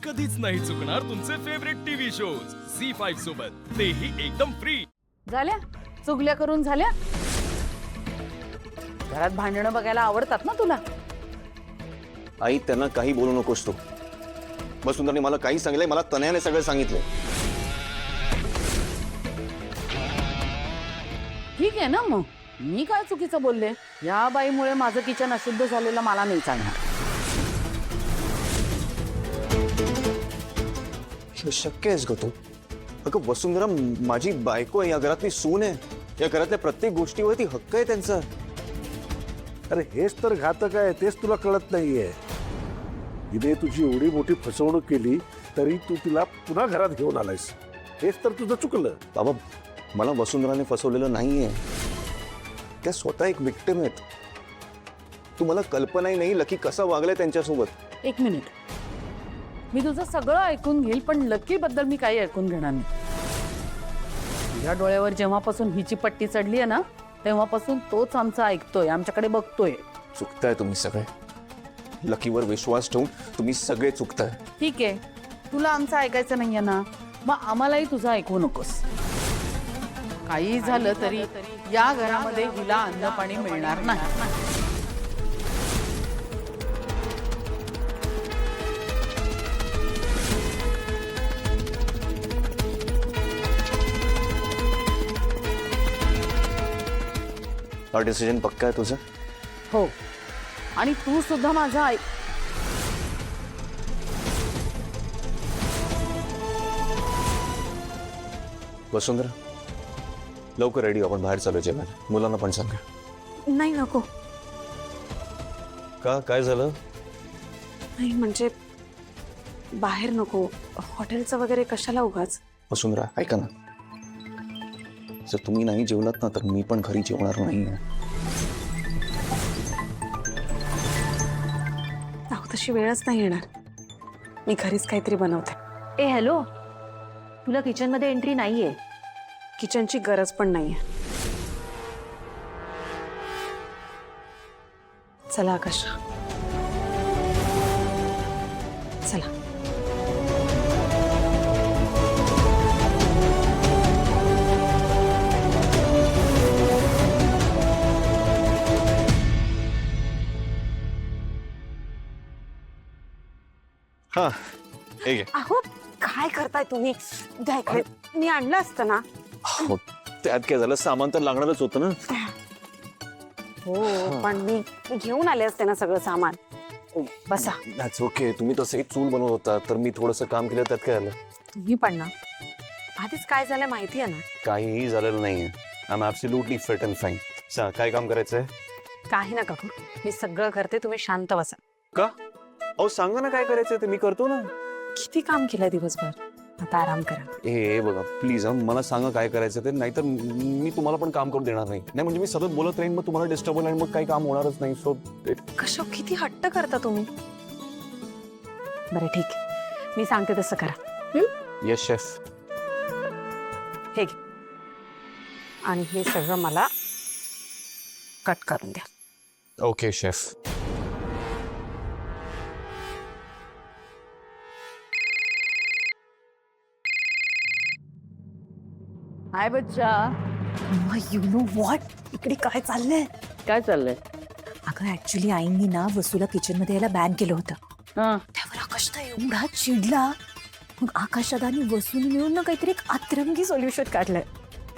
कधीच नाही चुकणार तुमचे फेवरेट टीव्ही शोज झी5 सोबत, तेही एकदम फ्री. झाल्या चुगल्या करून झाल्या. घरात भांडणं बघायला आवडतात ना तुला. आई त्यांना काही बोलू नकोस तू. वसुंधराने मला काही सांगितलंय, मला तनयाने सगळं सांगितलंय. ठीक आहे ना, मग मी काय चुकीचं बोलले. या बाईमुळे माझं किचन अशुद्ध झालेलं मला नाही चालणार. शक्य आहेस ग तू? अगं वसुंधरा माझी बायको आहे, या घरातली सून आहे. या घरातल्या प्रत्येक गोष्टीवरती हक्क आहे त्यांचा. अरे हेच तर घातक आहे, तेच तुला कळत नाहीये. हिने तुझी एवढी मोठी फसवणूक केली तरी तू तिला पुन्हा घरात घेऊन आलायस. हेच तर तुझं चुकलं. बाबा मला वसुंधराने फसवलेलं नाहीये. त्या स्वतः एक विक्टिम आहेत. तुम्हाला कल्पनाही नाही लकी कसा वागलाय त्यांच्यासोबत. एक मिनिट, मी तुझं सगळं ऐकून घेईल, पण लकी बद्दल मी काही ऐकून घेणार नाही. तुझ्या डोळ्यावर जेव्हापासून हिची पट्टी चढली आहे ना, तेव्हापासून तोच आमचा ऐकतोय, आमच्याकडे बघतोय. चुकताय तुम्ही सगळे. लकीवर विश्वास ठेवून तुम्ही सगळे चुकताय. ठीक आहे, तुला आमचं ऐकायचं नाहीये ना, मग आम्हालाही तुझं ऐकू नकोस. काही झालं तरी या घरामध्ये हिला अन्न पाणी मिळणार नाही. हा डिसिजन पक्का आहे तुझं? हो, आणि तू सुद्धा माझा ऐक. वसुंधरा लवकर रेडी, आपण बाहेर चालू जेवायला. मुलांना पण सांगा. नाही नको. का काय झालं? नाही म्हणजे बाहेर नको, हॉटेलचं वगैरे कशाला उगाच. वसुंधरा ऐका ना, जर तुम्ही नाही जेवलात ना तर मी पण घरी जेवणार नाही. अहो तशी वेळच नाही येणार. मी घरीच काहीतरी बनवते. ए हॅलो, तुला किचन मध्ये एंट्री नाहीये. किचनची गरज पण नाहीये. चला आकाश, चला. हा हे घे. अहो काय करताय तुम्ही? द्या इकडे. मी आणलं असतं ना. हो, त्यात काय झालं, सामान तर लागणारच होतं ना. हो पण मी घेऊन आले असते ना सगळं सामान. बसा. That's okay. तुम्ही तसंही चूल बनवत होता तर मी थोडंसं काम केलं, त्यात काय आलं. तुम्ही पण ना, आधीच काय झालं माहिती आहे ना. काहीही झालेलं नाहीये. I am absolutely fit and fine. सांग काय काम करायचंय? काही नका करू, मी सगळं करते, तुम्ही शांत बसा. का? अहो सांगा ना काय करायचंय ते, मी करतो ना. किती काम केलंय दिवसभर, आता आराम करा. ए बघा प्लीज, मला सांगा काय करायचं ते, नाहीतर मी तुम्हाला पण काम करू देणार नाही. नाही म्हणजे मी सतत बोलत राहीन, मग तुम्हाला डिस्टर्ब होईल आणि मग काही काम होणारच नाही. सो कशा किती हट्ट करता तुम्ही. बरं ठीक आहे, मी सांगते तसं करा. Yes chef. हे घे, आणि हे सगळं मला कट करून द्या. Okay chef. हाय बच्चा. यू नो व्हॉट, इकडे काय चाललंय? काय चाललंय? अगं ऍक्च्युली आईंनी ना वसूला किचन मध्ये यायला बॅन केलं होतं. हा, त्यावर आकाश तर एवढा चिडला. मग आकाश दादानी वसून मिळून ना काहीतरी एक अतरंगी सोल्युशन काढलंय.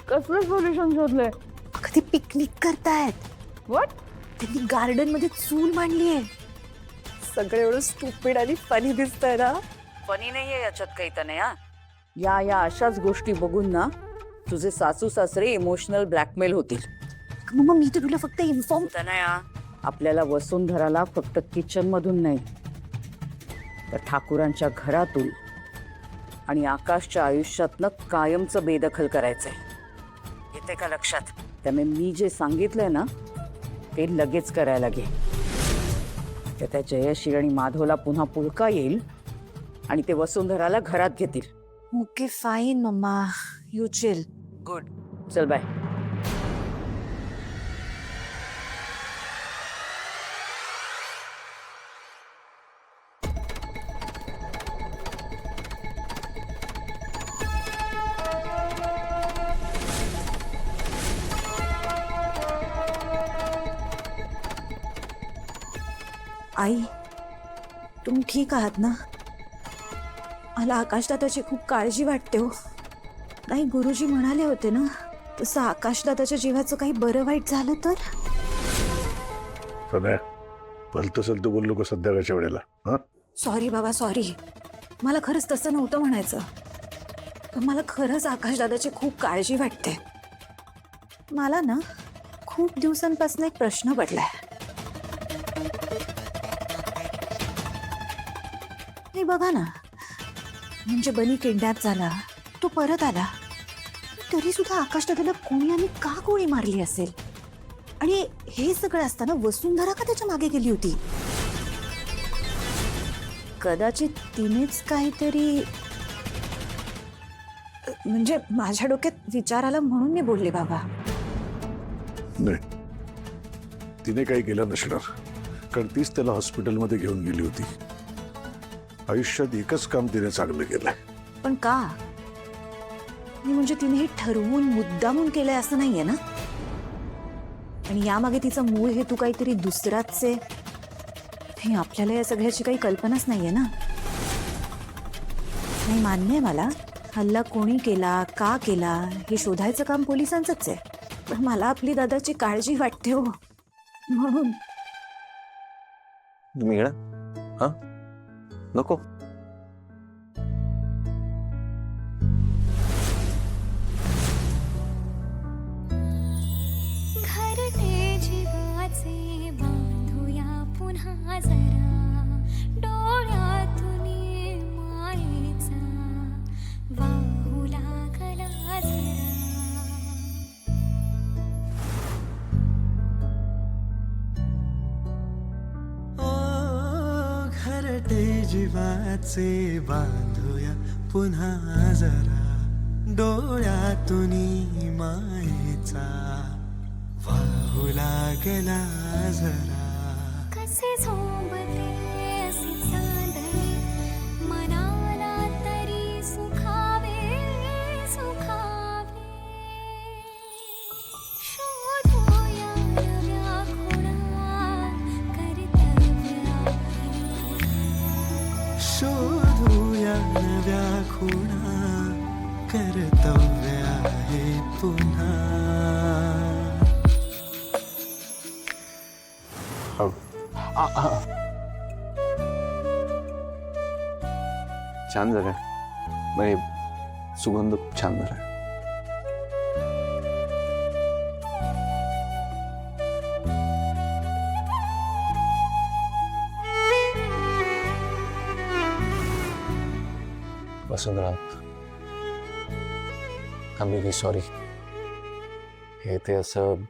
कसलं सोल्युशन शोधलंय? अगं ते पिकनिक करतायत. व्हॉट? त्यांनी गार्डन मध्ये चूल मांडलीये. सगळं एवढं स्टुपिड आणि फनी दिसतंय ना. फनी नाहीये याच्यात काही तर नाही. हा, या अशाच गोष्टी बघून ना तुझे सासू सासरे इमोशनल ब्लॅकमेल होतील. मग मी तर तुला फक्त इन्फॉर्म. तनया, आपल्याला वसुंधराला फक्त किचन मधून नाही तर ठाकूरांच्या घरातून आणि आकाशच्या आयुष्यातनं कायमचं बेदखल करायचंय. येते का लक्षात? त्यामुळे मी जे सांगितलंय ना ते लगेच करायला घे. त्या जयश्री आणि माधवला पुन्हा पुळका येईल आणि ते वसुंधराला घरात घेतील. Okay fine mama, you chill. Good, चल बाय. आई तुम्ही ठीक आहात ना? मला आकाशदादाची खूप काळजी वाटते हो. नाही, गुरुजी म्हणाले होते ना, तसं आकाशदादाच्या जीवाचं काही बरं वाईट झालं तर? सध्या भलतं सलतं बोललो का संध्याकाळच्या वेळेला? हा, सॉरी बाबा, सॉरी. मला खरंच तसं नव्हतं म्हणायचं. पण मला खरंच आकाशदादाची खूप काळजी वाटते. मला ना खूप दिवसांपासून एक प्रश्न पडलाय. हे बघा ना, म्हणजे बनी किडनॅप झाला, तो परत आला, तरी सुद्धा आकाशदादाला कोणी आणि का गोळी मारली असेल? आणि हे सगळं असताना वसुंधरा का त्याच्या मागे गेली होती? कदाचित तिनेच काहीतरी, म्हणजे माझ्या डोक्यात विचार आला म्हणून मी बोलले बाबा. नाही, तिने काही केलं नसणार, कारण तीच त्याला हॉस्पिटलमध्ये घेऊन गेली होती. आयुष्यात एकच काम तिने चांगलं केलंय. पण का? आणि म्हणजे तिने हे ठरवून मुद्दामून केलंय असं नाहीये ना? आणि यामागे तिचा मूळ हेतू काहीतरी दुसराच आहे, हे आपल्याला या सगळ्याची काही कल्पनाच नाहीये ना? नाही, मान्य आहे मला, हल्ला कोणी केला, का केला हे शोधायचं काम पोलिसांचंच आहे. पण मला आपली दादाची काळजी वाटते हो, म्हणून. तुम्ही येणार? हा, नको. घरटे जीवाचे बांधूया पुन्हा जरा, डोळ्यातून मायेचा वाहू लागला जरा. ओ घरटे जीवाचे बांधूया पुन्हा जरा, डोळ्यातून मायेचा वाहू लागला जरा. कसे झोंबते असे चांदणे, मनाला तरी सुखावे सुखावे. शोधूया नव्या खुणा, कर्तव्य आहे पुन्हा. शोधूया नव्या खुणा, कर्तव्य आहे पुन्हा. छान झालंय, म्हणजे सुगंध खूप छान झालाय. वसुंधरा, आय एम रिअली सॉरी. हे ते असं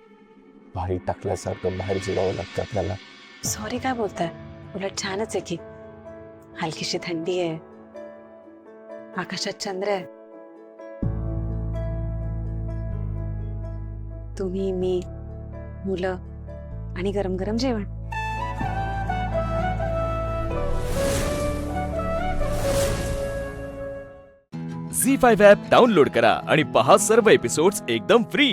भारी टाकल्यासारखं बाहेर जिवावं लागतं आपल्याला. सॉरी काय बोलताय? उलट छानच आहे की. हलकीशी थंडी आहे, आकाशात चंद्र आहे, तुम्ही, मी, मुलं आणि गरम गरम जेवण. झी5 ॲप डाउनलोड करा आणि पहा सर्व एपिसोड्स एकदम फ्री.